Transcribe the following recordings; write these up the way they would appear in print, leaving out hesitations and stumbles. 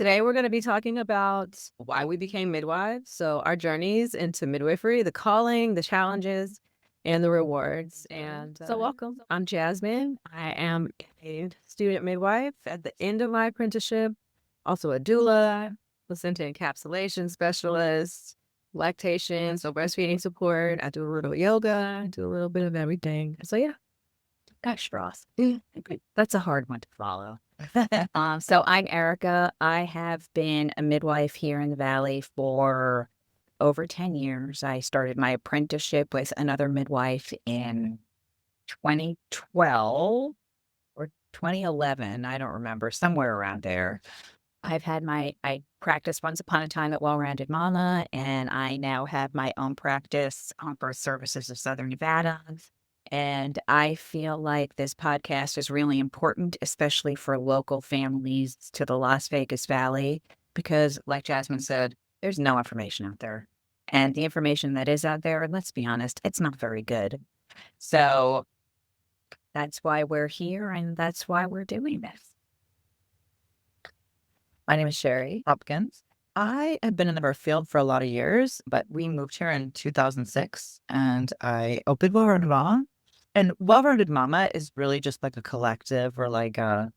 Today, we're going to be talking about why we became midwives. So, our journeys into midwifery, the calling, the challenges, and the rewards. And so, welcome. I'm Jazmyne. I am a student midwife at the end of my apprenticeship, also a doula, placenta encapsulation specialist, lactation, so breastfeeding support. I do a little yoga, I do a little bit of everything. So, yeah. Gosh, Ross. That's a hard one to follow. So I'm Erica. I have been a midwife here in the Valley for over 10 years. I started my apprenticeship with another midwife in 2012 or 2011. I don't remember, somewhere around there. I practiced once upon a time at Well-Rounded Momma, and I now have my own practice on Birth Services of Southern Nevada. And I feel like this podcast is really important, especially for local families to the Las Vegas Valley, because like Jazmyne said, there's no information out there. And the information that is out there, let's be honest, it's not very good. So that's why we're here and that's why we're doing this. My name is Sherry Hopkins. I have been in the birth field for a lot of years, but we moved here in 2006 and I opened Well-Rounded Mama. And Well-Rounded Mama is really just like a collective or like where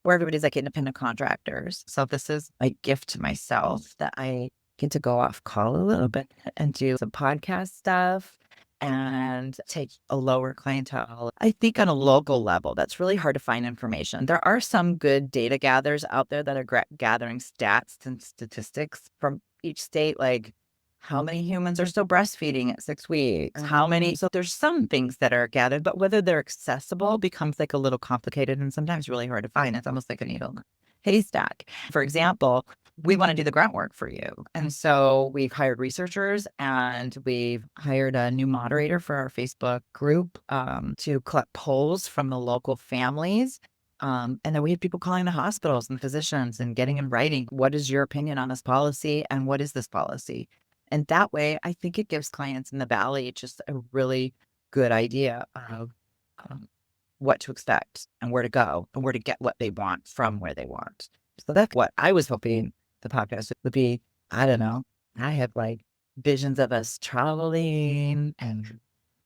everybody's like independent contractors. So this is a gift to myself that I get to go off call a little bit and do some podcast stuff and take a lower clientele. I think on a local level, that's really hard to find information. There are some good data gatherers out there that are gathering stats and statistics from each state, like how many humans are still breastfeeding at 6 weeks, how many. So there's some things that are gathered, but whether they're accessible becomes like a little complicated and sometimes really hard to find. It's almost like a needle haystack. For example, we want to do the groundwork for you. And so we've hired researchers and we've hired a new moderator for our Facebook group to collect polls from the local families. And then we have people calling the hospitals and physicians and getting in writing, what is your opinion on this policy and what is this policy? And that way, I think it gives clients in the Valley just a really good idea of what to expect and where to go and where to get what they want from where they want. So that's what I was hoping the podcast would be. I don't know. I have like visions of us traveling and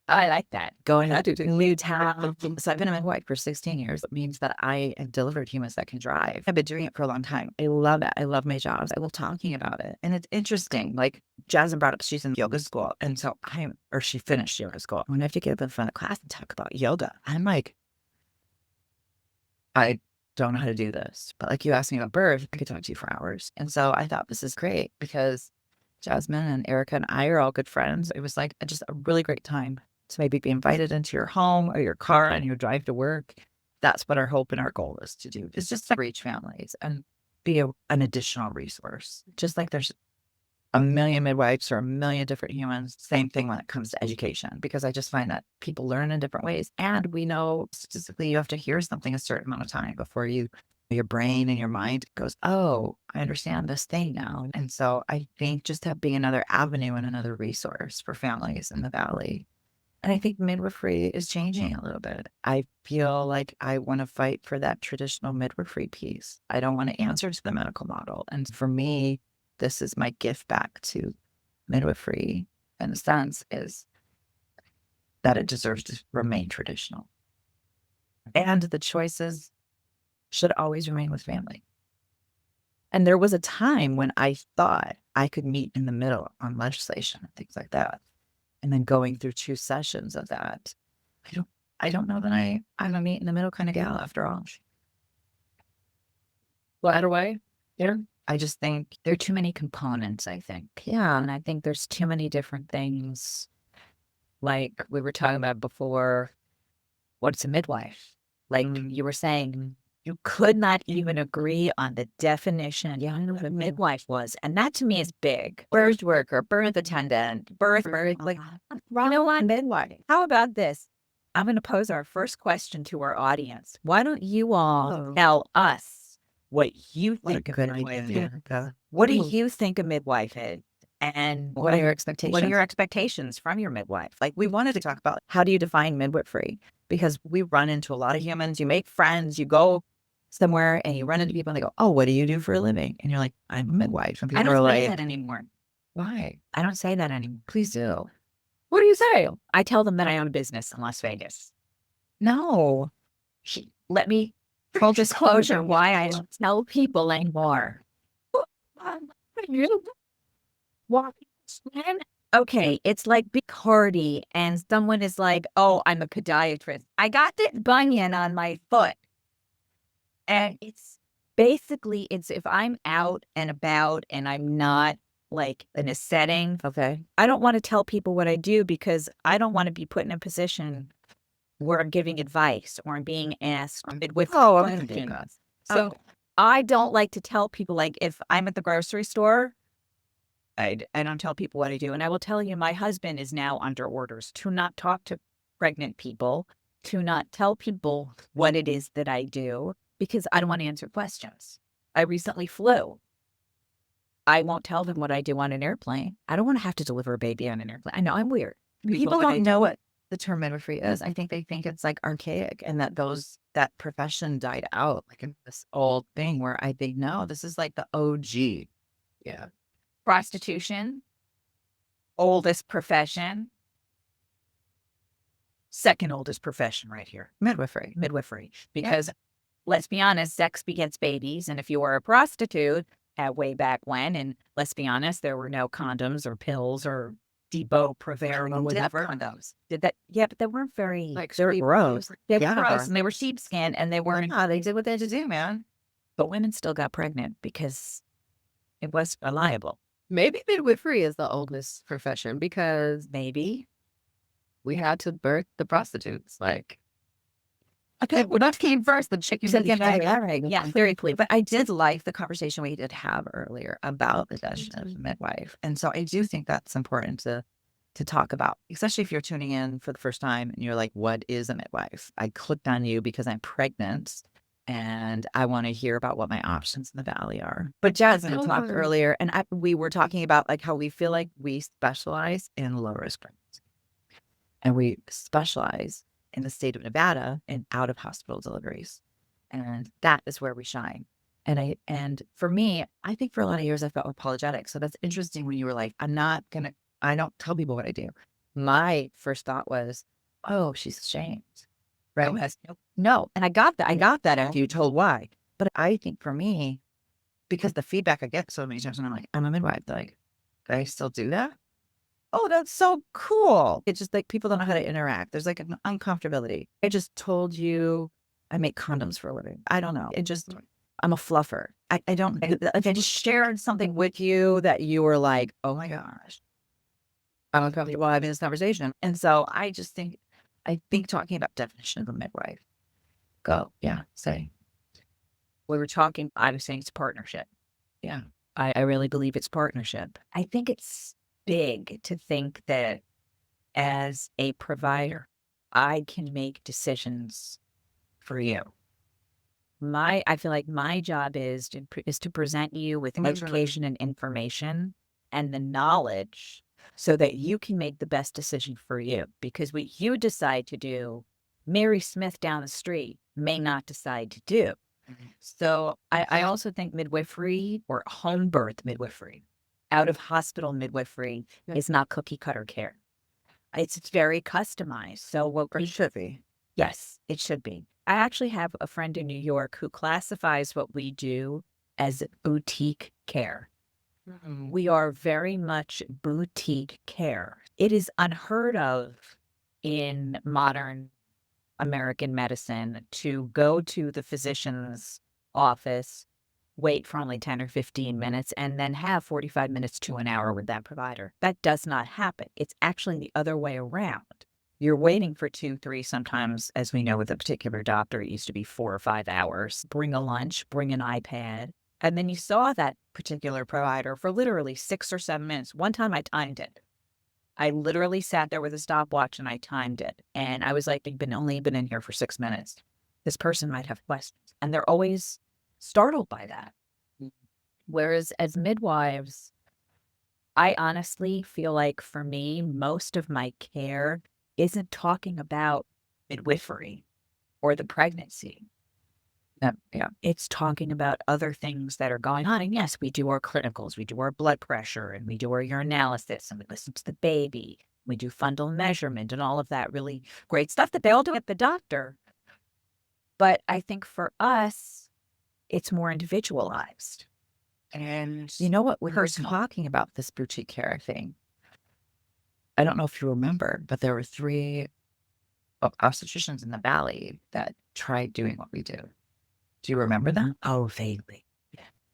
I like that. Going to new town. So I've been a midwife for 16 years. It means that I have delivered humans that can drive. I've been doing it for a long time. I love it. I love my jobs. I love talking about it. And it's interesting. Like Jazmyne brought up, she's in yoga school. And so she finished yoga school. When I have to get up in front of class and talk about yoga, I'm like, I don't know how to do this. But like you asked me about birth, I could talk to you for hours. And so I thought this is great because Jazmyne and Erica and I are all good friends. It was like just a really great time to maybe be invited into your home or your car and your drive to work. That's what our hope and our goal is to do, is just to reach families and be an additional resource. Just like there's a million midwives or a million different humans, same thing when it comes to education, because I just find that people learn in different ways. And we know statistically you have to hear something a certain amount of time before your brain and your mind goes, oh, I understand this thing now. And so I think just being another avenue and another resource for families in the Valley. And I think midwifery is changing a little bit. I feel like I want to fight for that traditional midwifery piece. I don't want to answer to the medical model. And for me, this is my gift back to midwifery in a sense, is that it deserves to remain traditional. And the choices should always remain with family. And there was a time when I thought I could meet in the middle on legislation and things like that. And then going through 2 sessions of that, I don't know that I'm a meet in the middle kind of gal after all. Well, either way, yeah. I just think there are too many components, I think. Yeah. And I think there's too many different things. Like we were talking about before, what's a midwife? Like you were saying, you could not even agree on the definition of what a midwife was. And that to me is big. Birth worker, birth attendant, birth, like, you know what, midwife. How about this? I'm going to pose our first question to our audience. Why don't you all tell us what you think a midwife is? What do you think a midwife is? And what are your expectations? What are your expectations from your midwife? Like we wanted to talk about how do you define midwifery? Because we run into a lot of humans. You make friends, you go somewhere and you run into people and they go, "Oh, what do you do for a living?" And you're like, "I'm a midwife." And I people are don't say like, that anymore. "Why?" I don't say that anymore. Please do. What do you say? I tell them that I own a business in Las Vegas. No. Let me full disclosure why I don't tell people anymore. Why? Okay, it's like big party and someone is like, "Oh, I'm a podiatrist. I got this bunion on my foot." And it's basically, it's if I'm out and about and I'm not like in a setting, Okay. I don't want to tell people what I do because I don't want to be put in a position where I'm giving advice or I'm being asked with Oh, I'm gonna do questions. that. So I don't like to tell people, like, if I'm at the grocery store, I don't tell people what I do. And I will tell you, my husband is now under orders to not talk to pregnant people, to not tell people what it is that I do, because I don't want to answer questions. I recently flew. I won't tell them what I do on an airplane. I don't want to have to deliver a baby on an airplane. I know I'm weird. People don't know what the term midwifery is. I think they think it's like archaic and that that profession died out, like in this old thing where I think, no, this is like the OG. Yeah. Prostitution, oldest profession, second oldest profession right here. Midwifery. Because let's be honest, sex begets babies. And if you were a prostitute at way back when, and let's be honest, there were no condoms or pills or Depot, Provera, or whatever. Condoms. Did that? Yeah, but they weren't very, Like, they were gross. They were Yeah. gross and they were sheepskin and they weren't, Yeah, they did what they had to do, man. but women still got pregnant because it was reliable. Maybe midwifery is the oldest profession because Maybe. we had to birth the prostitutes. Like, Okay, well, that came first. The chicken said and the egg. Yeah, very clear. But I did like the conversation we did have earlier about the definition of midwife. And so I do think that's important to talk about, especially if you're tuning in for the first time and you're like, what is a midwife? I clicked on you because I'm pregnant and I want to hear about what my options in the valley are. But Jazmyne talked earlier, and we were talking about like how we feel like we specialize in low risk pregnancy. And we specialize in the state of Nevada in out of hospital deliveries. And that is where we shine. And for me, I think for a lot of years I felt apologetic. So that's interesting when you were like, I don't tell people what I do. My first thought was, oh, she's ashamed. Right? No. And I got that after you told why. But I think for me, because the feedback I get so many times, and I'm like, I'm a midwife. They're like, do I still do that? Oh, that's so cool. It's just like people don't know how to interact. There's like an uncomfortability. I just told you I make condoms for a living. I don't know. I'm a fluffer. I don't, I just shared something with you that you were like, oh my gosh, I'm uncomfortable having this conversation. And so I think talking about definition of a midwife. Go. Yeah. Say. We were talking, I was saying it's partnership. Yeah. I really believe it's partnership. I think it's big to think that as a provider, I can make decisions for you. I feel like my job is to present you with education and information and the knowledge so that you can make the best decision for you. Because what you decide to do, Mary Smith down the street may not decide to do. So I also think midwifery or home birth midwifery, out of hospital midwifery is not cookie cutter care. It's very customized. So what It should be. Yes, it should be. I actually have a friend in New York who classifies what we do as boutique care. We are very much boutique care. It is unheard of in modern American medicine to go to the physician's office, wait for only 10 or 15 minutes, and then have 45 minutes to an hour with that provider. That does not happen. It's actually the other way around. You're waiting for 2, 3, sometimes, as we know with a particular doctor, it used to be 4 or 5 hours. Bring a lunch, bring an iPad. And then you saw that particular provider for literally 6 or 7 minutes. One time I timed it. I literally sat there with a stopwatch and I timed it. And I was like, you've only been in here for 6 minutes. This person might have questions. And they're always startled by that. Whereas as midwives, I honestly feel like for me, most of my care isn't talking about midwifery or the pregnancy. Yeah. It's talking about other things that are going on. And yes, we do our clinicals, we do our blood pressure, and we do our urinalysis, and we listen to the baby. We do fundal measurement and all of that really great stuff that they all do at the doctor. But I think for us, it's more individualized. And you know what? We were talking about this boutique care thing. I don't know if you remember, but there were 3 obstetricians in the Valley that tried doing what we do. Do you remember that? Oh, vaguely.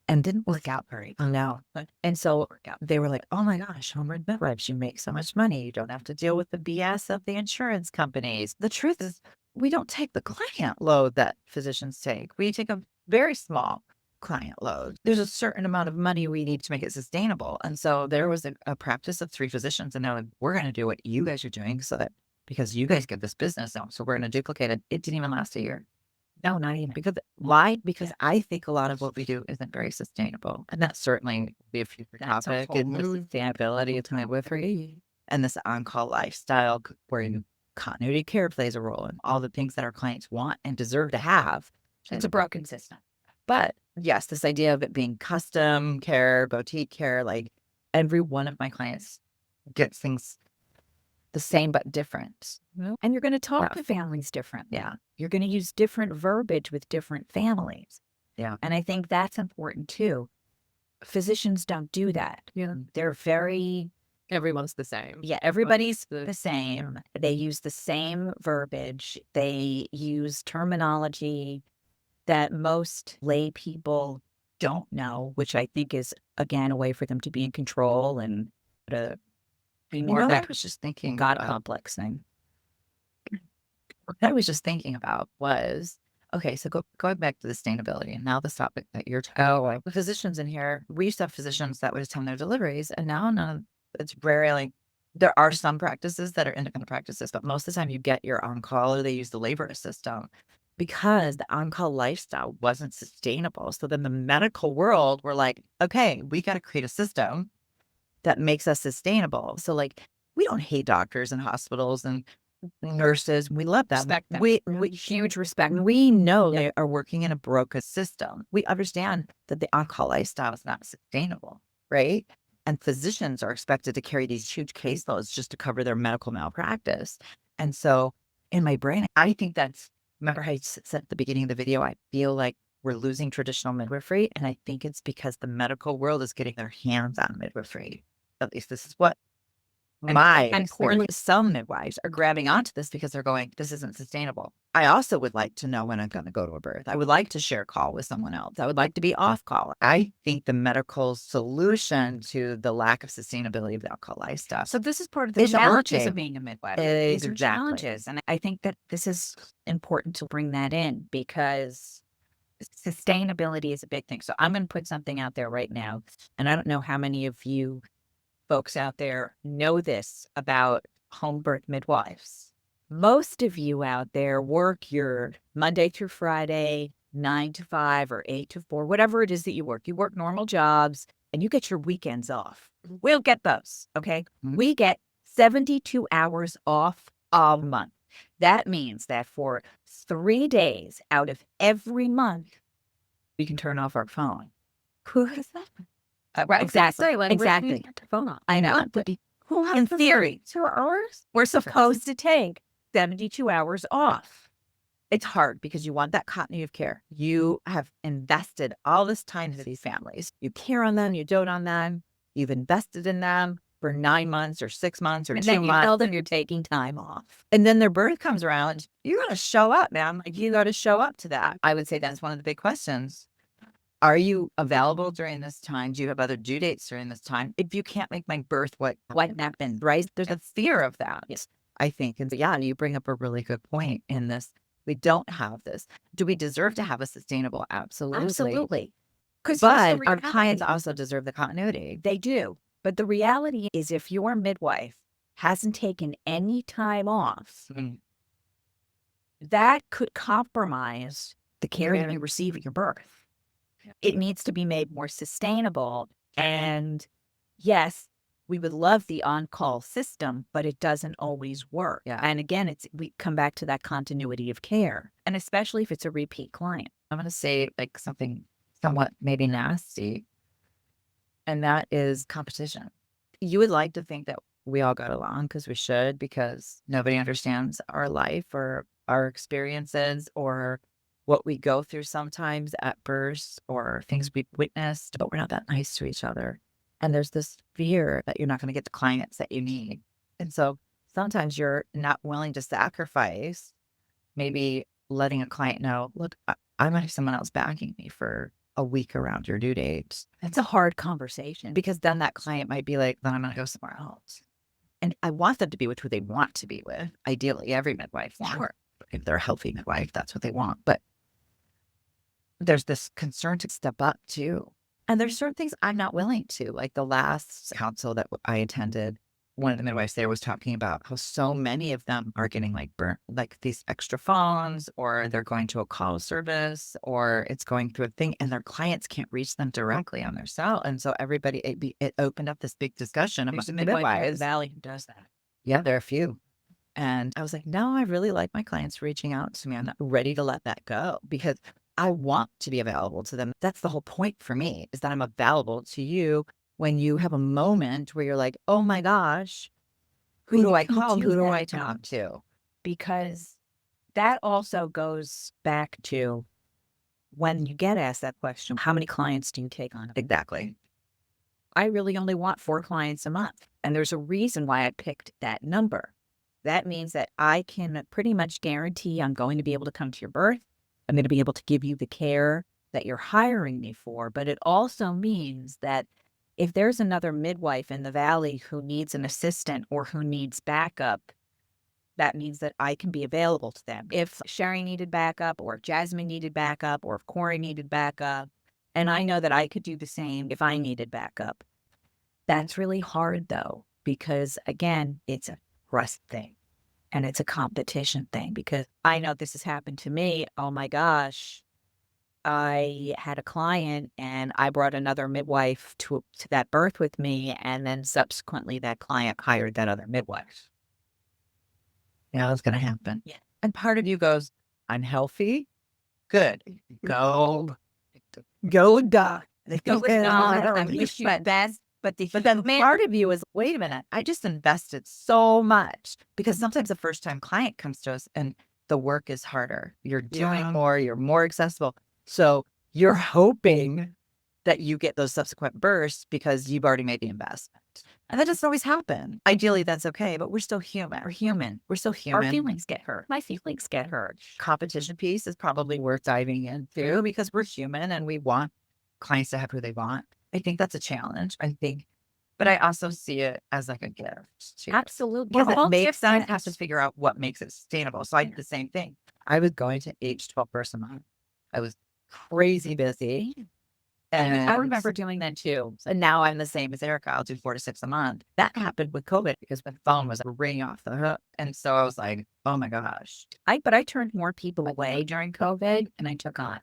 And didn't work out very well. No. And so they were like, oh my gosh, homeward midwives, you make so much money. You don't have to deal with the BS of the insurance companies. The truth is, we don't take the client load that physicians take. We take a very small client load. There's a certain amount of money we need to make it sustainable. And so there was a practice of 3 physicians, and they're like, we're going to do what you guys are doing so that because you guys get this business now, so we're going to duplicate it. It didn't even last a year. No, not even. Because why? Because I think a lot of what we do isn't very sustainable. And that certainly would be a future topic in the sustainability of midwifery and this on-call lifestyle where continuity care plays a role in all the things that our clients want and deserve to have. It's a broken system. But yes, this idea of it being custom care, boutique care, like every one of my clients gets things the same but different. And you're going to talk to families differently. Yeah. You're going to use different verbiage with different families. Yeah. And I think that's important too. Physicians don't do that. Yeah. They're very, Everyone's the same. yeah, everybody's the- the same. They use the same verbiage. They use terminology that most lay people don't know, which I think is, again, a way for them to be in control and to be more I that was just thinking God about- complex thing. what I was just thinking about was, okay, so going back to the sustainability and now the topic that you're talking about, the physicians in here, we used to have physicians that would attend their deliveries, and now it's rarely, there are some practices that are independent practices, but most of the time you get your on-call or they use the labor system because the on-call lifestyle wasn't sustainable. So then the medical world were like, okay, we got to create a system that makes us sustainable. So like, we don't hate doctors and hospitals and nurses. We love them. Respect them. We huge respect. We know they are working in a broken system. We understand that the on-call lifestyle is not sustainable, right? And physicians are expected to carry these huge caseloads just to cover their medical malpractice. And so in my brain, I think that's, remember how I said at the beginning of the video, I feel like we're losing traditional midwifery. And I think it's because the medical world is getting their hands on midwifery. At least this is what and some midwives are grabbing onto this because they're going, this isn't sustainable. I also would like to know when I'm going to go to a birth. I would like to share a call with someone else. I would like to be off call. I think the medical solution to the lack of sustainability of the on-call lifestyle. So this is part of the It's challenges okay. of being a midwife. These are Exactly. challenges. And I think that this is important to bring that in because sustainability is a big thing. So I'm going to put something out there right now. And I don't know how many of you folks out there know this about home birth midwives. Most of you out there work your Monday through Friday, 9 to 5 or 8 to 4, whatever it is that you work. You work normal jobs and you get your weekends off. We'll get those, okay? Mhm. We get 72 hours off a month. That means that for 3 days out of every month, we can turn off our phone. Who has that? Right, exactly. Exactly. Phone off. I know. But in theory, 2 hours, we're supposed to take 72 hours off. It's hard because you want that continuity of care. You have invested all this time into these families. You care on them, you dote on them, you've invested in them for 9 months or 6 months or And 2 then you months. tell them you're taking time off. And then their birth comes around. You got to show up, man. Like you got to show up to that. I would say that's one of the big questions. Are you available during this time? Do you have other due dates during this time? If you can't make my birth, what happened? Right? There's a fear of that. Yes. I think. And so, yeah, you bring up a really good point in this. We don't have this. Do we deserve to have a sustainable? Absolutely. Absolutely. Because But our clients also deserve the continuity. they do. But the reality is if your midwife hasn't taken any time off, that could compromise the care that you receive at your birth. It needs to be made more sustainable. And yes, we would love the on-call system, but it doesn't always work. Yeah. And again, we come back to that continuity of care, and especially if it's a repeat client. I'm going to say like something somewhat maybe nasty, and that is competition. You would like to think that we all got along because we should, because nobody understands our life or our experiences or what we go through sometimes at birth or things we've witnessed, but we're not that nice to each other. And there's this fear that you're not going to get the clients that you need. And so sometimes you're not willing to sacrifice maybe letting a client know, look, I might have someone else backing me for a week around your due date. It's a hard conversation. Because then that client might be like, then I'm going to go somewhere else. And I want them to be with who they want to be with. Ideally, every midwife. Sure. If they're a healthy midwife, that's what they want. But there's this concern to step up too. And there's certain things I'm not willing to. Like the last council that I attended, one of the midwives there was talking about how so many of them are getting like burnt, like these extra phones, or they're going to a call service, or it's going through a thing, and their clients can't reach them directly on their cell. And so everybody, it opened up this big discussion about There's a midwife here in the midwives. Valley who does that. Yeah, there are a few. And I was like, no, I really like my clients reaching out to me. I'm not ready to let that go because I want to be available to them. That's the whole point for me, is that I'm available to you when you have a moment where you're like, oh my gosh, who do I call? Who do I talk to? Because that also goes back to when you get asked that question, how many clients do you take on? Exactly. I really only want 4 clients a month. And there's a reason why I picked that number. That means that I can pretty much guarantee I'm going to be able to come to your birth. I'm going to be able to give you the care that you're hiring me for. But it also means that if there's another midwife in the Valley who needs an assistant or who needs backup, that means that I can be available to them. If Sherry needed backup, or if Jazmyne needed backup, or if Corey needed backup, and I know that I could do the same if I needed backup. That's really hard though, because again, it's a trust thing and it's a competition thing, because I know this has happened to me. Oh my gosh. I had a client and I brought another midwife to that birth with me. And then subsequently that client hired that other midwife. Yeah, that's going to happen. Yeah. And part of you goes, I'm healthy. Good. Go. Go, duh. I wish you best. But then part of you is, wait a minute, I just invested so much, because sometimes the first time client comes to us and the work is harder. You're doing more, you're more accessible. So you're hoping that you get those subsequent bursts because you've already made the investment. And that doesn't always happen. Ideally, that's okay, but we're still human. we're human. We're still human. Our feelings get hurt. My feelings get hurt. Competition piece is probably worth diving into because we're human and we want clients to have who they want. I think that's a challenge. But I also see it as like a gift. Too. Absolutely. Because it makes sense. I have to figure out what makes it sustainable. So I did the same thing. I was going to each 12 person month. I was crazy busy. And I remember doing that too. and now I'm the same as Erica. I'll do 4 to 6 a month. That happened with COVID because my phone was ringing off the hook. And so I was like, oh my gosh. But I turned more people away during COVID and I took on,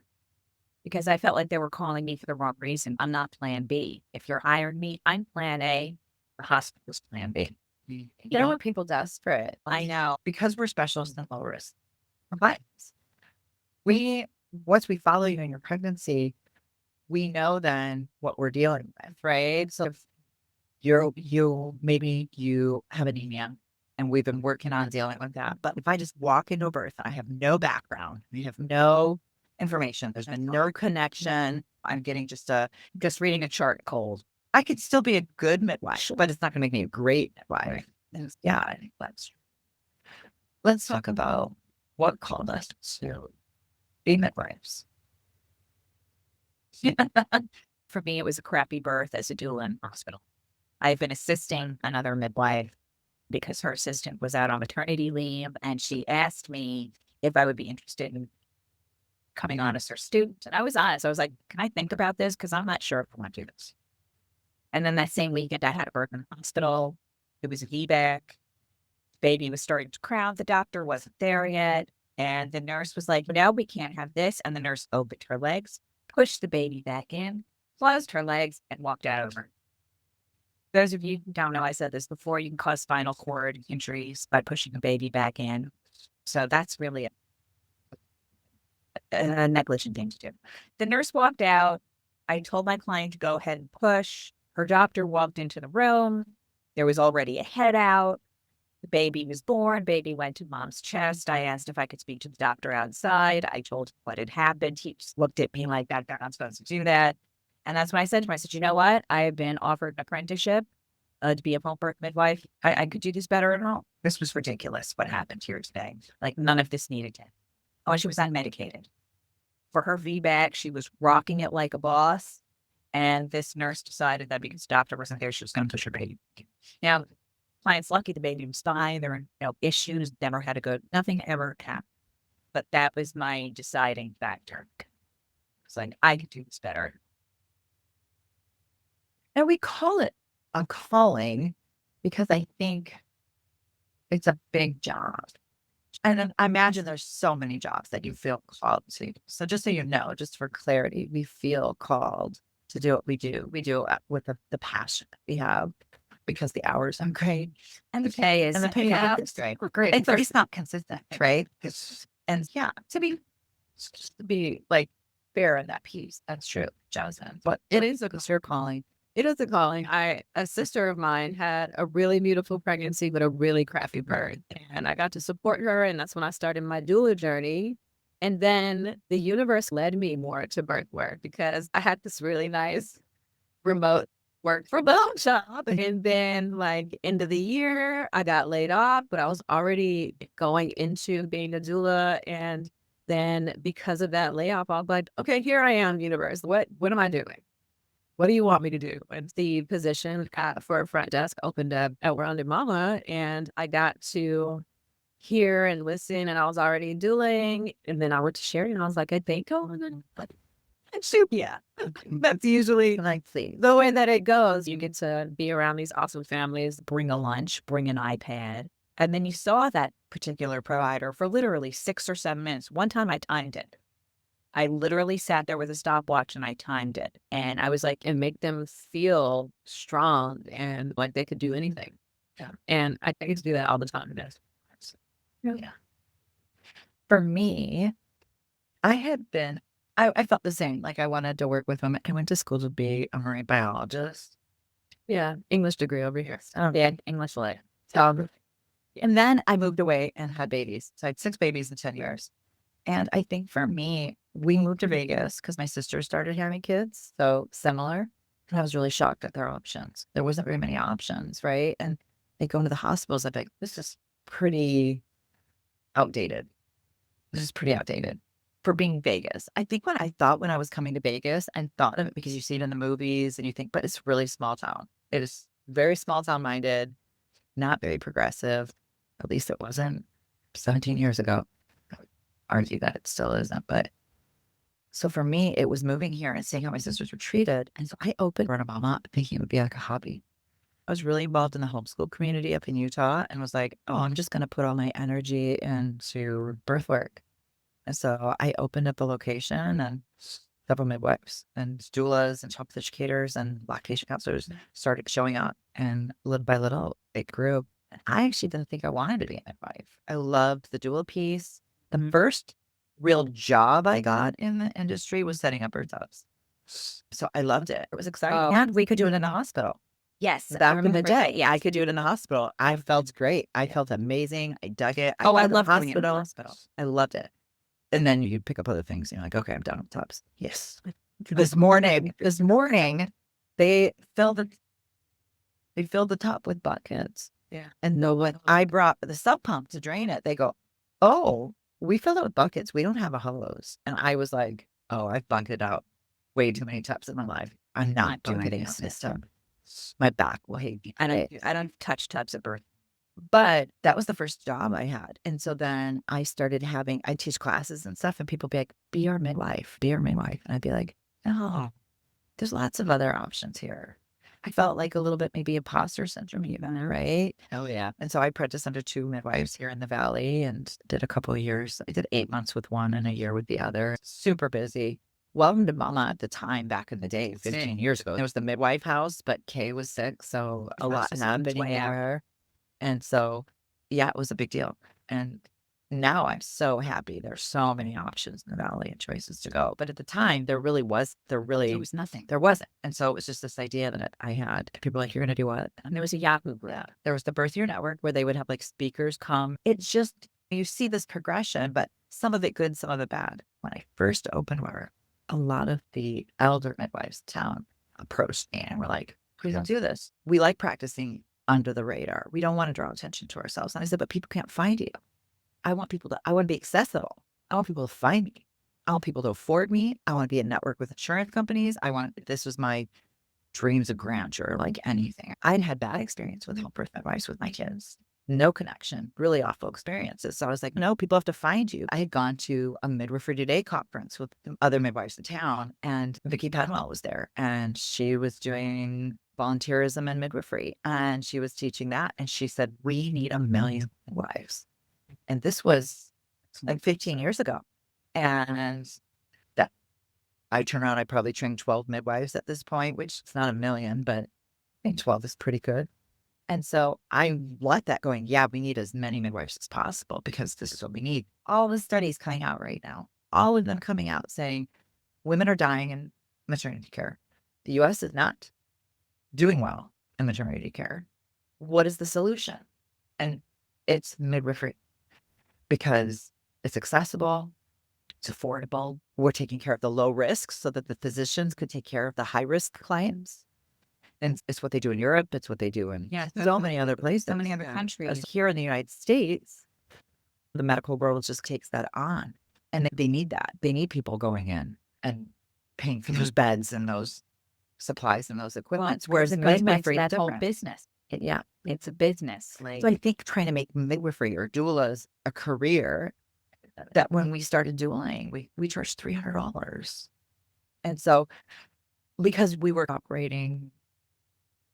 because I felt like they were calling me for the wrong reason. I'm not plan B. If you're hiring me, I'm plan A. The hospital's plan B. You know when people desperate. I know. Because we're specialists in low risk providers. Once we follow you in your pregnancy, we know then what we're dealing with, right? So if maybe you have anemia, and we've been working on dealing with that. But if I just walk into a birth and I have no background, we have no information, there's been no connection, I'm getting just reading a chart cold, I could still be a good midwife, but it's not going to make me a great midwife. And yeah, I think that's true. Let's talk about what called us to be midwives. For me, it was a crappy birth as a doula in hospital. I've been assisting another midwife because her assistant was out on maternity leave, and she asked me if I would be interested in coming on as her student. And I was honest. I was like, can I think about this? Because I'm not sure if I want to do this. And then that same weekend, I had a birth in the hospital. It was a VBAC. Baby was starting to cry. The doctor wasn't there yet. And the nurse was like, no, we can't have this. And the nurse opened her legs, pushed the baby back in, closed her legs, and walked out over. Those of you who don't know, I said this before, you can cause spinal cord injuries by pushing a baby back in. So that's really a negligent thing to do. The nurse walked out. I told my client to go ahead and push. Her doctor walked into the room. There was already a head out. The baby was born. Baby went to mom's chest. I asked if I could speak to the doctor outside. I told him what had happened. He just looked at me like that. They're not supposed to do that. And that's when I said to him, I said, you know what? I have been offered an apprenticeship to be a home birth midwife. I could do this better at home. This was ridiculous what happened here today. Like none of this needed to. Oh, she was unmedicated. For her VBAC, she was rocking it like a boss. And this nurse decided that because the doctor wasn't there, she was going to push her baby. Now, client's lucky the baby was fine. There were no issues, never had to go, nothing ever happened. But that was my deciding factor. It's like, I could do this better. And we call it a calling because I think it's a big job. And then I imagine there's so many jobs that you feel called to. So just so you know, just for clarity, we feel called to do what we do. We do it with the passion that we have because the hours are great. And the pay is, And the pay is great. Great. It's not consistent, right? And yeah, to be like fair in that piece. That's true, Jazmyne. But It is a calling. It is a calling. A sister of mine had a really beautiful pregnancy, but a really crappy birth. And I got to support her. And that's when I started my doula journey. And then the universe led me more to birth work because I had this really nice remote work from home job. And then like end of the year, I got laid off, but I was already going into being a doula. And then because of that layoff, I was like, okay, here I am, universe. What am I doing? What do you want me to do? And the position for a front desk opened up at Momma, and I got to hear and listen, and I was already doing. And then I went to Sherry, and I was like, I think shoot, yeah. That's usually like, the way that it goes. You get to be around these awesome families. bring a lunch, bring an iPad. And then you saw that particular provider for literally 6 or 7 minutes. One time I timed it. I literally sat there with a stopwatch and I timed it. And I was like, And make them feel strong and like they could do anything. Yeah. And I get to do that all the time. yeah. For me, I felt the same. Like I wanted to work with women. I went to school to be a marine biologist. Yeah. English degree over here. yeah, English lit. And then I moved away and had babies. So I had 6 babies in 10 years. And I think for me, we moved to Vegas because my sister started having kids. So similar. And I was really shocked at their options. There wasn't very many options, right? And they go into the hospitals. I'm like, this is pretty outdated. This is pretty outdated for being Vegas. I think what I thought when I was coming to Vegas and thought of it because you see it in the movies and you think, but it's really small town. It is very small town minded, not very progressive. At least it wasn't 17 years ago. I would argue that it still isn't. But so for me, it was moving here and seeing how my sisters were treated. And so I opened Momma thinking it would be like a hobby. I was really involved in the homeschool community up in Utah and was like, oh, I'm just going to put all my energy into birth work. And so I opened up a location and several midwives and doulas and child educators and lactation counselors started showing up. And little by little, it grew. And I actually didn't think I wanted to be a midwife. I loved the doula piece. The first real job I got in the industry was setting up birth tubs. So I loved it. It was exciting. Oh. And we could do it in a hospital. Yes. Back in the day, Yeah. I could do it in the hospital. I felt great. I felt amazing. I dug it. Oh, I loved love the doing it in the hospital. I loved it. And then you pick up other things. You're like, okay, I'm done with tubs. Yes. This morning, they filled the top with buckets. Yeah. And when I brought the sub pump to drain it, they go, oh, we filled it with buckets. We don't have a hose. And I was like, oh, I've bunked out way too many tubs in my life. I'm not doing this tub. My back will hate me. I don't touch tubs at birth. But that was the first job I had. And so then I started I teach classes and stuff, and people be like, be our midwife, be our midwife. And I'd be like, oh, there's lots of other options here. I felt like a little bit maybe imposter syndrome even, right? Oh, yeah. And so I apprenticed under 2 midwives here in the Valley and did a couple of years. I did 8 months with one and a year with the other. Super busy. Welcome to Momma at the time back in the day, 15 years ago. It was the midwife house, but Kay was sick. So a lot happened there. And so, yeah, it was a big deal. And Now I'm so happy. There's so many options in the Valley and choices to go. But at the time, there was nothing. there wasn't. And so it was just this idea that I had. People were like, you're going to do what? And there was a Yahoo group. Yeah. There was the Birth Year Network where they would have like speakers come. It's just, you see this progression, but some of it good, some of it bad. When I first opened Weber, a lot of the elder midwives in town approached me and were like, please don't do this. We like practicing under the radar. We don't want to draw attention to ourselves. And I said, but people can't find you. I want to be accessible. I want people to find me. I want people to afford me. I want to be a network with insurance companies. This was my dreams of grandeur, like anything. I'd had bad experience with home birth midwives with my kids. No connection, really awful experiences. So I was like, no, people have to find you. I had gone to a Midwifery Today conference with other midwives in town, and Vicki Penwell was there, and she was doing volunteerism and midwifery, and she was teaching that. And she said, we need 1 million midwives. And this was like 15 years ago. And that I turn around, I probably trained 12 midwives at this point, which is not 1 million, but I think 12 is pretty good. And so I let that going. Yeah, we need as many midwives as possible because this is what we need. All the studies coming out right now, all of them coming out saying women are dying in maternity care. The US is not doing well in maternity care. What is the solution? And it's midwifery. Because it's accessible, it's affordable. We're taking care of the low risks so that the physicians could take care of the high risk clients. And it's what they do in Europe. It's what they do in so many other places. So many other countries. Here in the United States, the medical world just takes that on. And they need that. They need people going in and paying for those beds and those supplies and those equipments. Whereas it goes back to midwifery, that whole different. business. Yeah. It's a business. Like, So I think trying to make midwifery or doulas a career, that when we started dueling, we charged $300. And so because we were operating,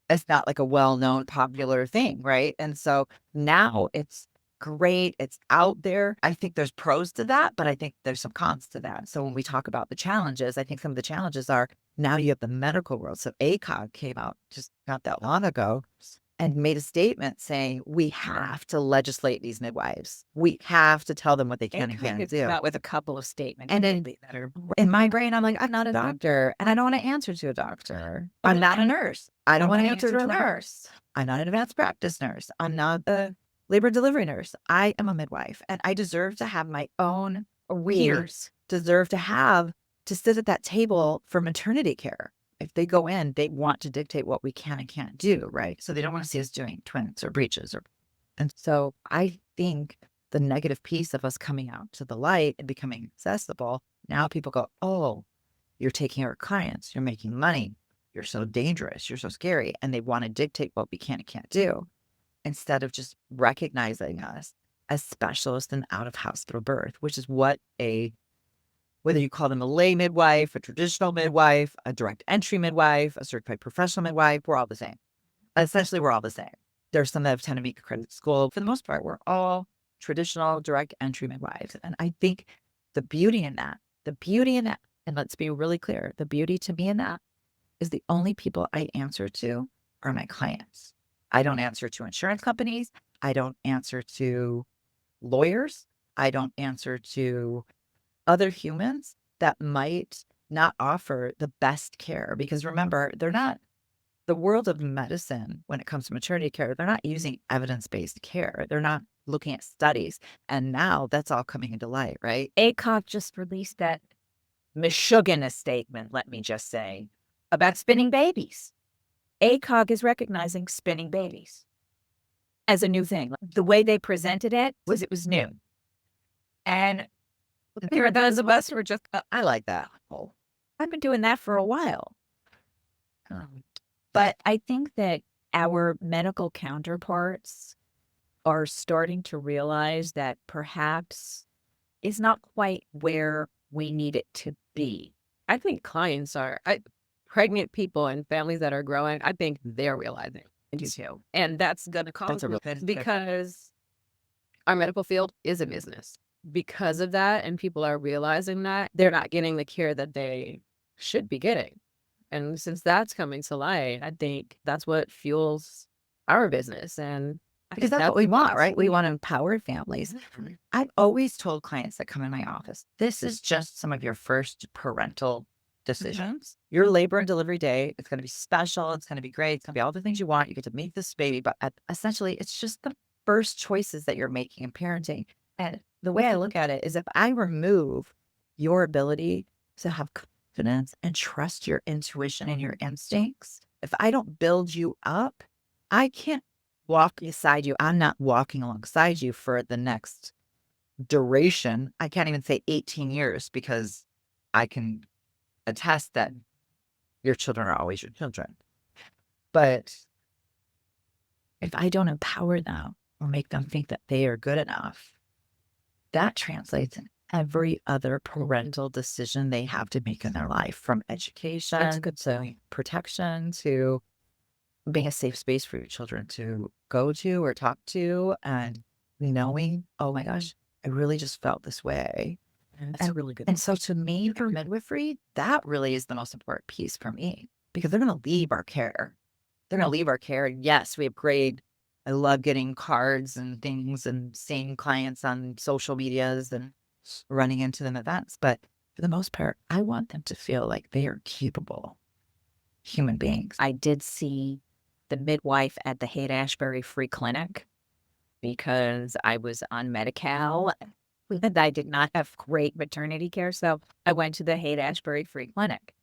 it's not like a well-known popular thing, right? And so now it's great. It's out there. I think there's pros to that, but I think there's some cons to that. So when we talk about the challenges, I think some of the challenges are now you have the medical world. So ACOG came out just not that long ago and made a statement saying we have to legislate these midwives. We have to tell them what they can and can't do. out with a couple of statements. And then in my brain, I'm like, I'm not a doctor and I don't want to answer to a doctor. I'm not a nurse. I don't want to answer to a nurse. I'm not an advanced practice nurse. I'm not a labor delivery nurse. I am a midwife and I deserve to have my own peers, deserve to sit at that table for maternity care. If they go in, they want to dictate what we can and can't do, right? So they don't want to see us doing twins or breaches. And so I think the negative piece of us coming out to the light and becoming accessible, now people go, oh, you're taking our clients, you're making money, you're so dangerous, you're so scary. And they want to dictate what we can and can't do instead of just recognizing us as specialists in out-of-hospital birth, which is whether you call them a lay midwife, a traditional midwife, a direct entry midwife, a certified professional midwife, we're all the same. Essentially, we're all the same. There's some that have tended to be accredited school. For the most part, we're all traditional direct entry midwives. And I think the beauty in that, and let's be really clear, the beauty to me in that is the only people I answer to are my clients. I don't answer to insurance companies. I don't answer to lawyers. I don't answer to other humans that might not offer the best care. Because remember, they're not, the world of medicine, when it comes to maternity care, they're not using evidence-based care. They're not looking at studies. And now that's all coming into light, right? ACOG just released that Michigan statement, let me just say, about spinning babies. ACOG is recognizing spinning babies as a new thing. The way they presented it was new. And there are those of us who are just, I like that. oh, I've been doing that for a while. But I think that our medical counterparts are starting to realize that perhaps it's not quite where we need it to be. I think clients pregnant people and families that are growing, I think they're realizing it too. And that's going to cause because our medical field is a business. Because of that, and people are realizing that, they're not getting the care that they should be getting. And since that's coming to light, I think that's what fuels our business. And because that's what we want, right? We want to empower families. I've always told clients that come in my office, this is just some of your first parental decisions. Your labor and delivery day, it's going to be special. It's going to be great. It's going to be all the things you want. You get to meet this baby, but essentially it's just the first choices that you're making in parenting. And the way I look at it is if I remove your ability to have confidence and trust your intuition and your instincts, if I don't build you up, I can't walk beside you. I'm not walking alongside you for the next duration. I can't even say 18 years because I can attest that your children are always your children. But if I don't empower them or make them think that they are good enough, that translates in every other parental decision they have to make in their life, from education to protection to being a safe space for your children to go to or talk to, and knowing, oh my gosh, I really just felt this way. That's really good. And so to me, for midwifery, that really is the most important piece for me, because they're going to leave our care. They're going to leave our care. Yes, we have great, I love getting cards and things and seeing clients on social medias and running into them events. But for the most part, I want them to feel like they are capable human beings. I did see the midwife at the Haight-Ashbury Free Clinic because I was on Medi-Cal and I did not have great maternity care. So I went to the Haight-Ashbury Free Clinic.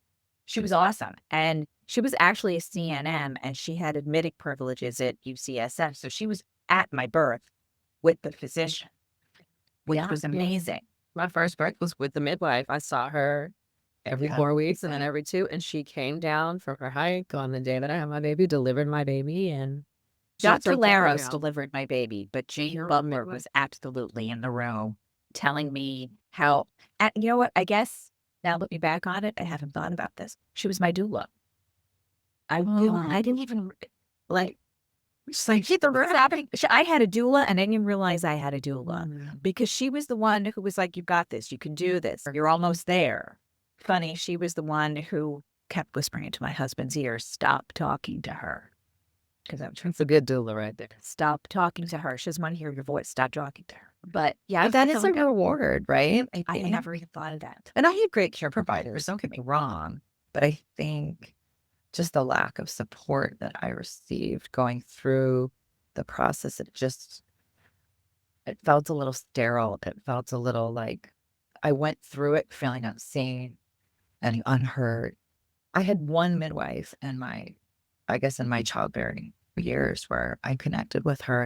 She was awesome. And she was actually a CNM and she had admitting privileges at UCSF. So she was at my birth with the physician, which was amazing. My first birth was with the midwife. I saw her every 4 weeks and then every 2. And she came down from her hike on the day that I had my baby, delivered my baby, and Dr. Laros delivered my baby, but Jane Butler was absolutely in the room telling me how, and you know what, I guess now looking back on it, I haven't thought about this. She was my doula. I didn't even like, she's like, keep the birth happening. I had a doula and I didn't even realize I had a doula because she was the one who was like, you got this, you can do this, you're almost there. Funny, she was the one who kept whispering into my husband's ear, stop talking to her. Because That's a good doula right there. stop talking to her. She doesn't want to hear your voice. Stop talking to her. But yeah, But that is a reward, right? I never even thought of that. And I had great care providers, don't get me wrong. But I think just the lack of support that I received going through the process, it felt a little sterile. It felt a little like I went through it feeling unseen and unheard. I had one midwife in my childbearing years where I connected with her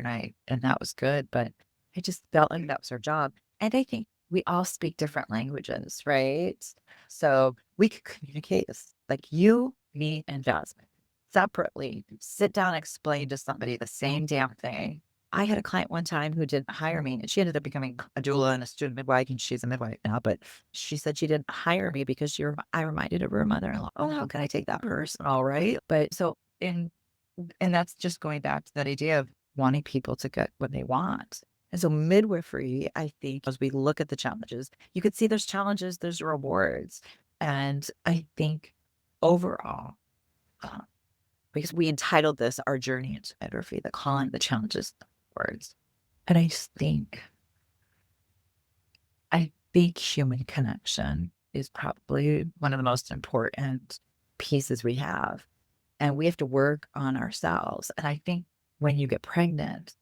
and that was good, but I just felt like that was her job. And I think we all speak different languages, right? So we could communicate like you, me, and Jazmyne separately, sit down and explain to somebody the same damn thing. I had a client one time who didn't hire me, and she ended up becoming a doula and a student midwife, and she's a midwife now, but she said she didn't hire me because I reminded of her mother-in-law. Oh, how can I take that personal, right? But so, and that's just going back to that idea of wanting people to get what they want. And so midwifery, I think, as we look at the challenges, you could see there's challenges, there's rewards. And I think overall, because we entitled this Our Journey into Midwifery, the calling, the challenges, the rewards. And I think human connection is probably one of the most important pieces we have. And we have to work on ourselves. And I think when you get pregnant,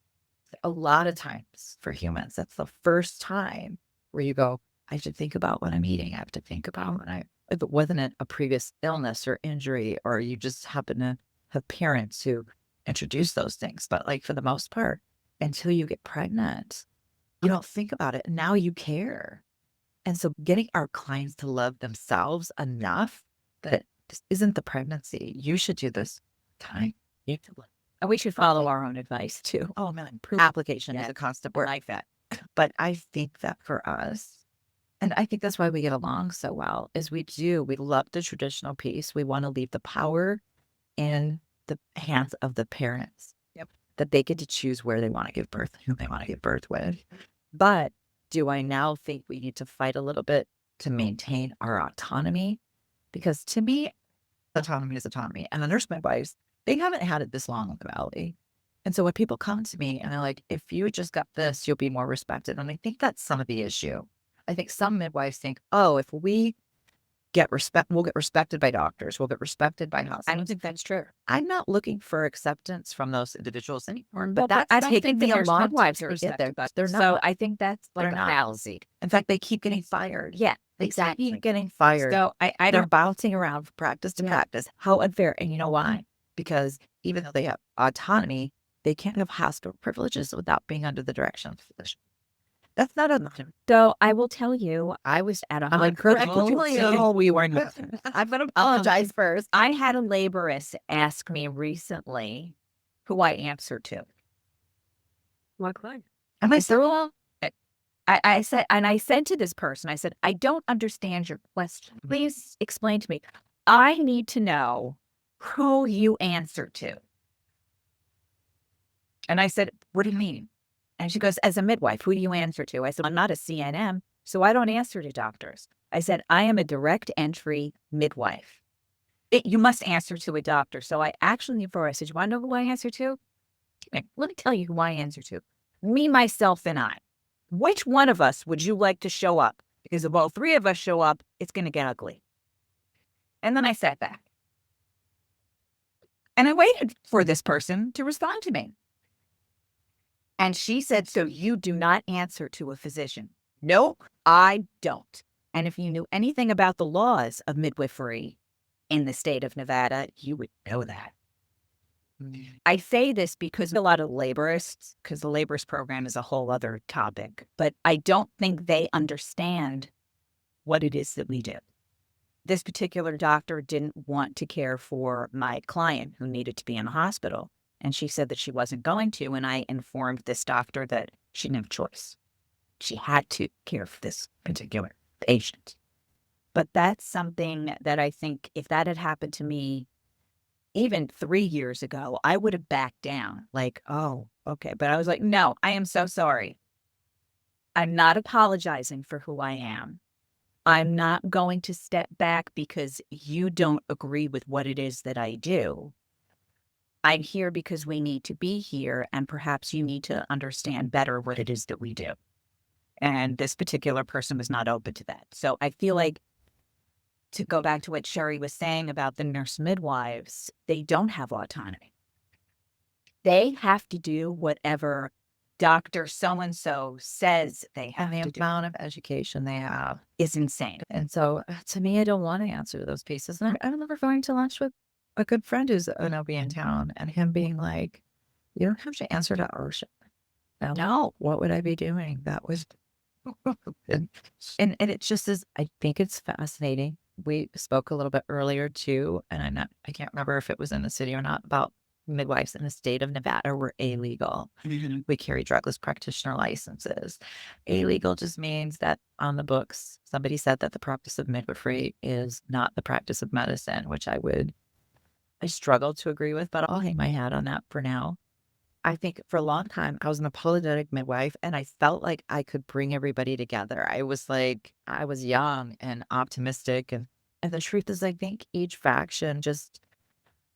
a lot of times for humans, that's the first time where you go, I have to think about what I'm eating. I have to think about if it wasn't a previous illness or injury, or you just happen to have parents who introduce those things. But like for the most part, until you get pregnant, you don't think about it. And now you care. And so getting our clients to love themselves enough that this isn't the pregnancy. You should do this time. And we should follow our own advice too. Oh man, application is a constant work. Like that. But I think that for us, and I think that's why we get along so well, is we love the traditional piece. We want to leave the power in the hands of the parents. Yep. That they get to choose where they want to give birth, who they want to give birth with. But do I now think we need to fight a little bit to maintain our autonomy? Because to me, autonomy is autonomy. And the nurse midwives, they haven't had it this long in the Valley. And so when people come to me and they're like, if you just got this, you'll be more respected. And I think that's some of the issue. I think some midwives think, oh, if we get respect, we'll get respected by doctors, we'll get respected by hospitals. I don't think that's true. I'm not looking for acceptance from those individuals anymore. But But I that's don't think taking me a there's long midwives time who to get there. accept They're So not. I think that's like They're a not. fallacy. In fact, they keep getting fired. Yeah, They exactly. keep getting fired. So I They're don't. bouncing around from practice to practice. How unfair. And you know why? Because even though they have autonomy, they can't have hospital privileges without being under the direction of a physician. That's not autonomy. So I will tell you, I was at a We were not. I'm going to apologize first. I had a laborist ask me recently who I answer to. What client? And I said, Well, I said, and I said to this person, I said, I don't understand your question. Please explain to me. I need to know who you answer to. And I said, what do you mean? And she goes, as a midwife, who do you answer to? I said, I'm not a CNM, so I don't answer to doctors. I said, I am a direct entry midwife. You must answer to a doctor. So I actually, before I said, you want to know who I answer to? Let me tell you who I answer to. Me, myself, and I. Which one of us would you like to show up? Because if all three of us show up, it's going to get ugly. And then I sat back. And I waited for this person to respond to me. And she said, so you do not answer to a physician? No, I don't. And if you knew anything about the laws of midwifery in the state of Nevada, you would know that. I say this because a lot of laborists, because the laborist program is a whole other topic, but I don't think they understand what it is that we do. This particular doctor didn't want to care for my client who needed to be in the hospital. And she said that she wasn't going to. And I informed this doctor that she didn't have a choice. She had to care for this particular patient. But that's something that I think if that had happened to me even 3 years ago, I would have backed down like, oh, okay. But I was like, no, I am so sorry. I'm not apologizing for who I am. I'm not going to step back because you don't agree with what it is that I do. I'm here because we need to be here, and perhaps you need to understand better what it is that we do. And this particular person was not open to that. So I feel like, to go back to what Sherry was saying about the nurse midwives, they don't have autonomy. They have to do whatever Dr. So-and-so says they have And to the do. amount of education they have. Is insane. And so to me, I don't want to answer those pieces. And I remember going to lunch with a good friend who's an OB in town and him being like, you don't have to answer to our ship. No, what would I be doing? That was, and it just is, I think it's fascinating. We spoke a little bit earlier too, and I can't remember if it was in the city or not, about midwives in the state of Nevada were illegal. We carry drugless practitioner licenses. Illegal just means that on the books, somebody said that the practice of midwifery is not the practice of medicine, which I struggle to agree with, but I'll hang my hat on that for now. I think for a long time, I was an apologetic midwife, and I felt like I could bring everybody together. I was young and optimistic. And the truth is, I think each faction just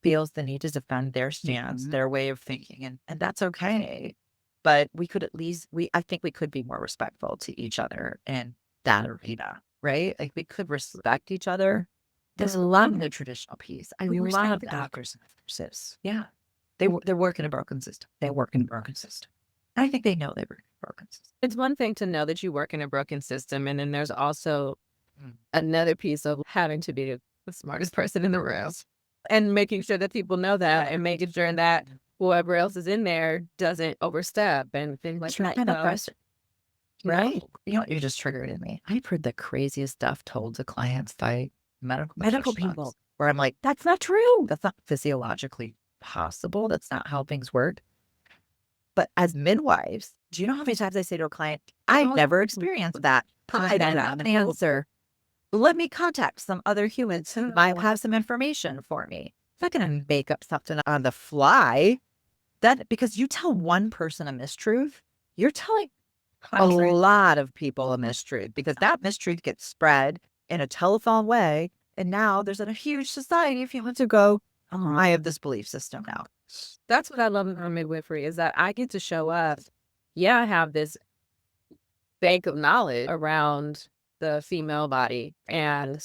feels the need to defend their stance, their way of thinking, and that's okay. But we could I think we could be more respectful to each other in that arena, right? Like we could respect each other. There's a lot of the traditional piece. I love the that. doctors and nurses. Yeah. They're working a broken system. They work in a broken system. I think they know they work in a broken system. It's one thing to know that you work in a broken system, and then there's also another piece of having to be the smartest person in the room and making sure that people know that, and making sure that whoever else is in there doesn't overstep and things like that. Kind of pressure. Right? You know what you just triggered in me? I've heard the craziest stuff told to clients by medical people. professionals, where I'm like, that's not true. That's not physiologically possible. That's not how things work. But as midwives, do you know how many times I say to a client, I've never experienced that. I don't have an answer. Let me contact some other humans who might have some information for me. I'm not going to make up something on the fly. That because you tell one person a mistruth, you're telling a lot of people a mistruth, because that mistruth gets spread in a telephone way. And now there's a huge society of humans who go, I have this belief system now. That's what I love about midwifery is that I get to show up. Yeah, I have this bank of knowledge around the female body and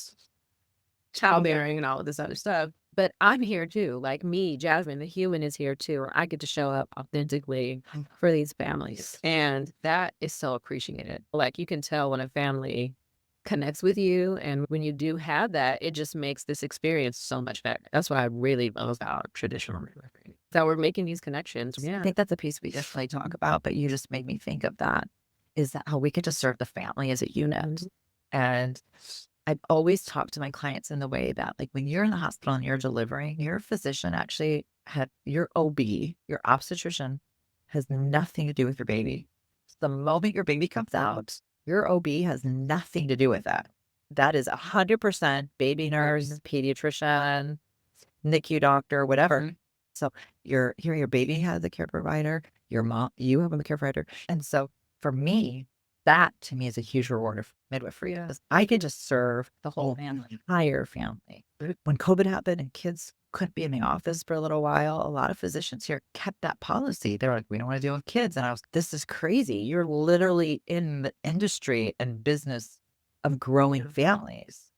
childbearing and all of this other stuff. But I'm here too. Like me, Jazmyne, the human is here too. I get to show up authentically for these families. And that is so appreciated. Like you can tell when a family connects with you. And when you do have that, it just makes this experience so much better. That's what I really love about traditional midwifery. That we're making these connections. I Yeah. think that's a piece we definitely talk about, but you just made me think of that, is that how we could just serve the family as a unit. And I've always talked to my clients in the way that, like, when you're in the hospital and you're delivering, your physician actually your OB, your obstetrician, has nothing to do with your baby. The moment your baby comes out, your OB has nothing to do with that. That is 100% baby nurse, pediatrician, NICU doctor, whatever. So your baby has a care provider, your mom, you have a care provider. And so for me, that to me is a huge reward of midwifery. Because I can just serve the whole entire family. When COVID happened and kids couldn't be in the office for a little while, a lot of physicians here kept that policy. They're like, we don't want to deal with kids. And this is crazy. You're literally in the industry and business of growing families.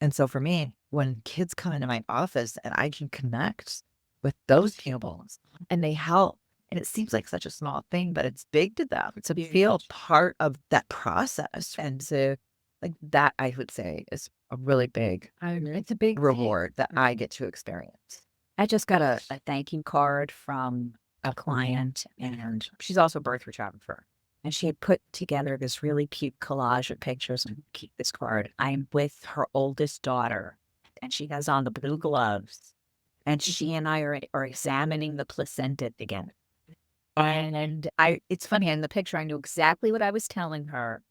And so for me, when kids come into my office and I can connect with those pupils and they help, and it seems like such a small thing, but it's big to them to feel part of that process. And to like that, I would say is a really big, it's a big reward that I get to experience. I just got a thank you card from a client, and she's also a birth photographer. And she had put together this really cute collage of pictures and keep this card. I'm with her oldest daughter, and she has on the blue gloves. And she and I are examining the placenta together. And it's funny, in the picture, I knew exactly what I was telling her,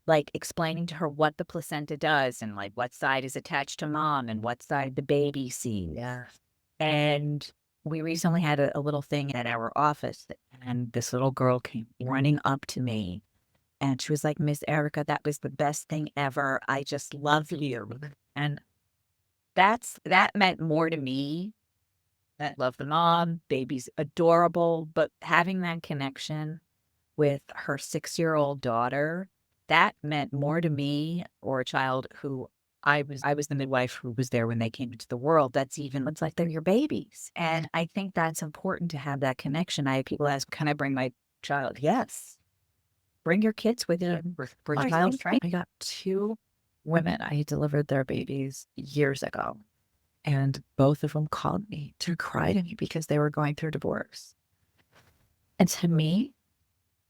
like explaining to her what the placenta does and like what side is attached to mom and what side the baby sees. Yeah. And we recently had a little thing at our office, and this little girl came running up to me, and she was like, Miss Erica, that was the best thing ever. I just love you. And that meant more to me. That love the mom, baby's adorable, but having that connection with her 6-year-old daughter, that meant more to me, or a child who I was the midwife who was there when they came into the world. It's like they're your babies. And I think that's important to have that connection. I have people ask, can I bring my child? Yes. Bring your kids with you. For child training. I got 2 women. I delivered their babies years ago. And both of them called me to cry to me because they were going through divorce. And to me,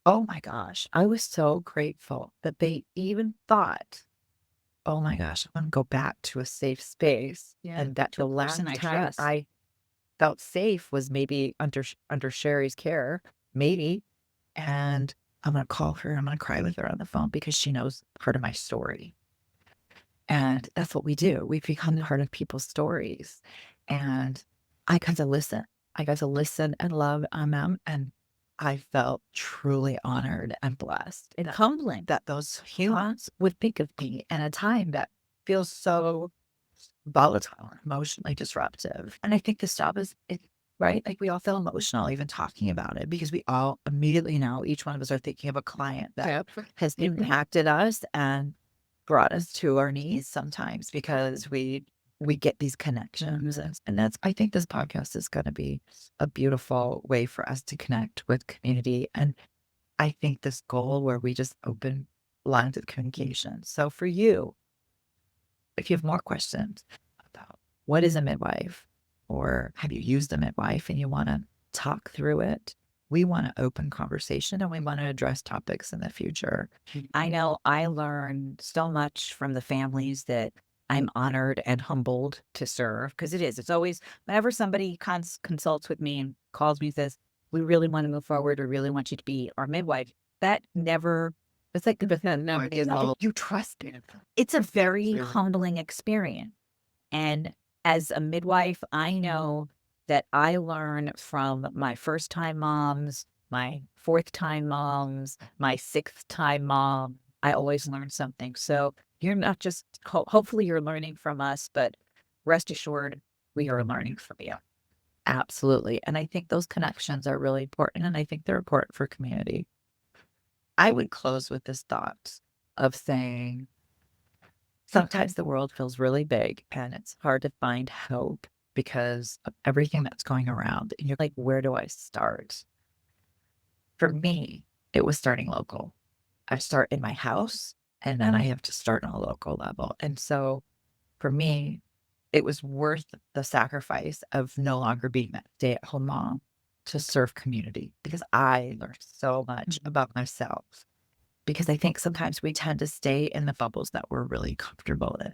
oh my gosh, I was so grateful that they even thought, oh my gosh, I want to go back to a safe space. Yeah, and that the last person I time trust. I felt safe was maybe under Sherry's care, maybe. And I'm going to call her. I'm going to cry with her on the phone because she knows part of my story. And that's what we do. We become part of people's stories. And I got to listen. I got to listen and love on them. And I felt truly honored and blessed and humbling that those humans would think of me in a time that feels so volatile and emotionally disruptive. And I think this job is right. Like we all feel emotional even talking about it because we all immediately know each one of us are thinking of a client that has impacted us and brought us to our knees sometimes because we get these connections. And that's, I think this podcast is going to be a beautiful way for us to connect with community. And I think this goal where we just open lines of communication. So for you, if you have more questions about what is a midwife or have you used a midwife and you want to talk through it, we want to open conversation and we want to address topics in the future. I know I learned so much from the families that I'm honored and humbled to serve, because it's always, whenever somebody consults with me and calls me and says, we really want to move forward, or really want you to be our midwife, that never, it's like, you trust me. It's a very humbling experience. And as a midwife, I know that I learn from my first-time moms, my fourth-time moms, my sixth-time mom. I always learn something. So you're not just, hopefully you're learning from us, but rest assured, we are learning from you. Absolutely. And I think those connections are really important. And I think they're important for community. I would close with this thought of saying sometimes the world feels really big and it's hard to find hope because of everything that's going around. And you're like, where do I start? For me, it was starting local. I start in my house and then I have to start on a local level. And so for me, it was worth the sacrifice of no longer being that stay-at-home mom to serve community because I learned so much about myself. Because I think sometimes we tend to stay in the bubbles that we're really comfortable in.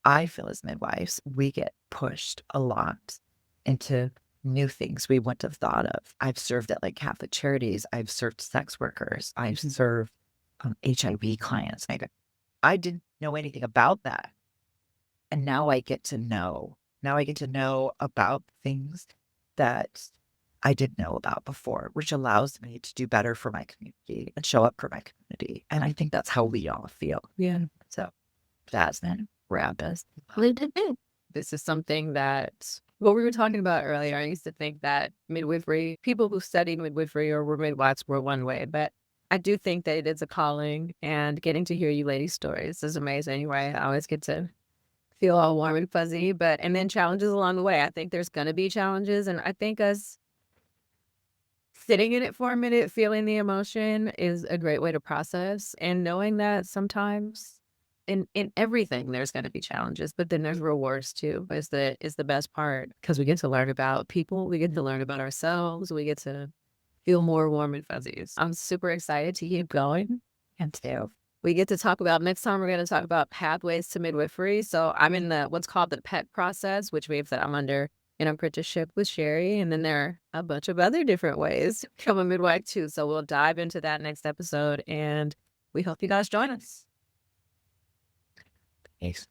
I feel as midwives, we get pushed a lot into new things we wouldn't have thought of. I've served at like Catholic charities. I've served sex workers. I've served HIV clients. I didn't know anything about that. And now I get to know. Now I get to know about things that I didn't know about before, which allows me to do better for my community and show up for my community. And I think that's how we all feel. Yeah. So, Jazmyne, wrap us. This is something that what we were talking about earlier. I used to think that midwifery, people who studied midwifery or were midwives were one way, but I do think that it is a calling, and getting to hear you ladies' stories is amazing, right? I always get to feel all warm and fuzzy, and then challenges along the way. I think there's going to be challenges, and I think us sitting in it for a minute, feeling the emotion is a great way to process, and knowing that sometimes in everything there's going to be challenges, but then there's rewards too is the best part, because we get to learn about people, we get to learn about ourselves, we get to feel more warm and fuzzies. I'm super excited to keep going. And too. We get to talk about, next time we're going to talk about pathways to midwifery. So I'm in the what's called the PET process, which means that I'm under an apprenticeship with Sherry. And then there are a bunch of other different ways to become a midwife too. So we'll dive into that next episode, and we hope you guys join us. Thanks.